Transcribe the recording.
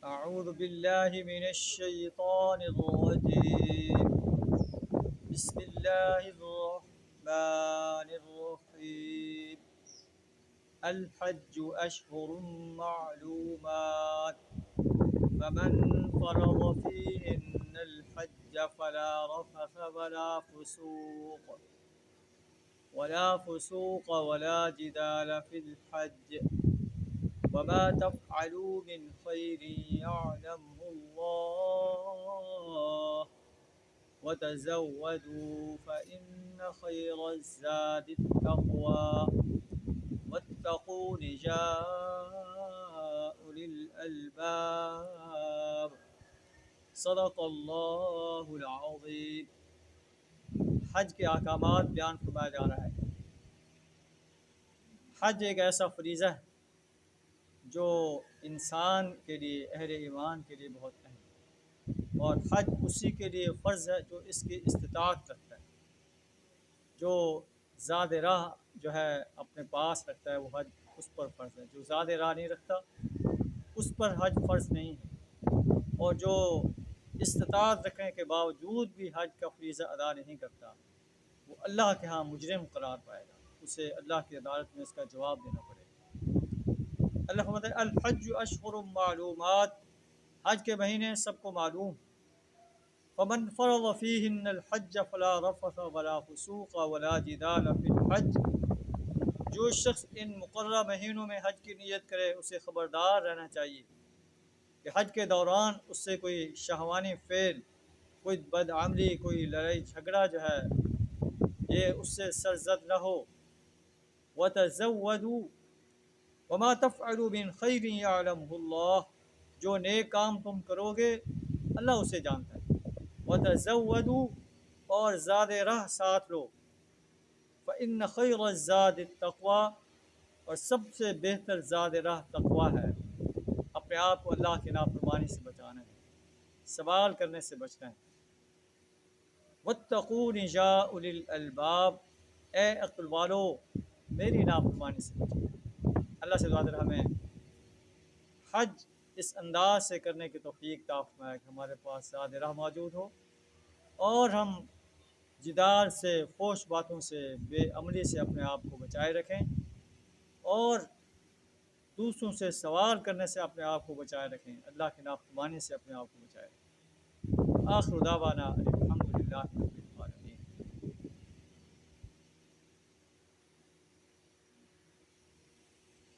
أعوذ بالله من الشيطان الرجيم. بسم الله الرحمن الرحيم. الحج أشهر معلومات، فمن فرض فيهن الحج فلا رفث ولا جدال في الحج، وما تفعلوا من خير يعلمه الله، وتزودوا فإن خير الزاد التقوى، واتقون يا أولي الألباب. صدق اللہ العظیم۔ حج کے احکامات بیان فرمایا جا رہا ہے۔ حج ایک ایسا فریضہ ہے جو انسان کے لیے، اہل ایمان کے لیے بہت اہم ہے، اور حج اسی کے لیے فرض ہے جو اس کی استطاعت رکھتا ہے۔ جو زاد راہ جو ہے اپنے پاس رکھتا ہے وہ حج اس پر فرض ہے، جو زاد راہ نہیں رکھتا اس پر حج فرض نہیں ہے، اور جو استطاعت رکھنے کے باوجود بھی حج کا فریضہ ادا نہیں کرتا وہ اللہ کے ہاں مجرم قرار پائے گا، اسے اللہ کی عدالت میں اس کا جواب دینا پڑے گا۔ اللہ فرماتا ہے الحج اشہر معلومات، حج کے مہینے سب کو معلوم۔ فمن فرض فیہن الحج فلا رفث ولا فسوق ولا جدال فی الحج، جو شخص ان مقررہ مہینوں میں حج کی نیت کرے اسے خبردار رہنا چاہیے کہ حج کے دوران اس سے کوئی شہوانی فعل، کوئی بدعملی، کوئی لڑائی جھگڑا جو ہے یہ اس سے سرزد نہ ہو۔ وَتَزَوَّدُوا وَمَا تَفْعَلُوا مِنْ خَيْرٍ يَعْلَمْهُ اللَّهُ، جو نیک کام تم کرو گے اللہ اسے جانتا ہے۔ وَتَزَوَّدُوا، اور زاد راہ ساتھ لو۔ فَإِنَّ خَيْرَ الزَّادِ التَّقْوَى، اور سب سے بہتر زاد راہ تقویٰ ہے، اپنے آپ کو اللہ کی نافرمانی سے بچانا ہے، سوال کرنے سے بچنا ہے۔ وَاتَّقُونِ يَا أُولِي الْأَلْبَابِ، اے عقل والو میری نافرمانی سے بچو۔ اللہ سے دعا ہے ہمیں حج اس انداز سے کرنے کی توفیق عطا فرمائے کہ ہمارے پاس زاد راہ موجود ہو، اور ہم جدال سے، فحش باتوں سے، بے عملی سے اپنے آپ کو بچائے رکھیں، اور دوسروں سے سوال کرنے سے اپنے آپ کو بچائے رکھیں، اللہ کی نافرمانی سے اپنے آپ کو بچائے رکھیں۔ آخر دعوانا الحمدللہ۔